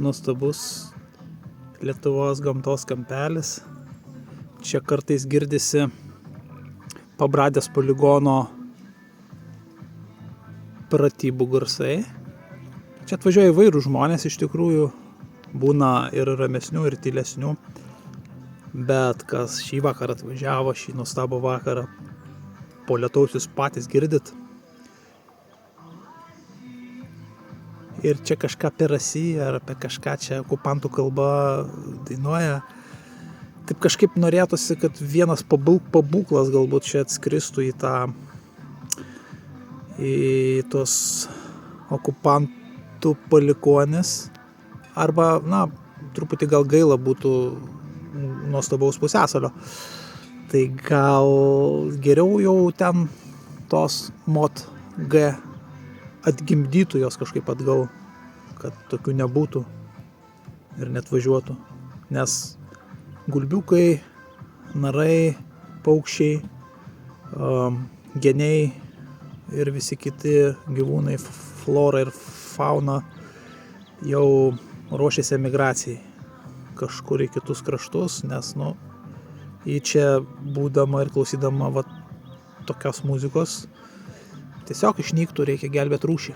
nuostabus Lietuvos gamtos kampelis. Čia kartais girdisi Pabradės poligono pratybų garsai. Čia atvažiuoja įvairūs žmonės, iš tikrųjų būna ir ramesnių, ir tylesnių. Bet kas šį vakarą atvažiavo, šį nuostabų vakarą, po lietaus jūs patys girdit. Ir čia kažką apie Rasiją ar apie kažką čia okupantų kalba dainuoja. Taip kažkaip norėtųsi, kad vienas pabūklas galbūt čia atskristų į tos okupantų palikuonis. Arba, truputį gal gaila būtų nuostabaus pusiasalio. Tai gal geriau jau ten tos Mot G atgimdytų jos kažkaip atgal, kad tokių nebūtų ir net važiuotų. Nes gulbiukai, narai, paukščiai, geniai ir visi kiti gyvūnai, flora ir fauna jau ruošiasi emigracijai kažkur į kitus kraštus, nes į čia būdama ir klausydama tokios muzikos tiesiog išnyktų, reikia gelbėti rūšį.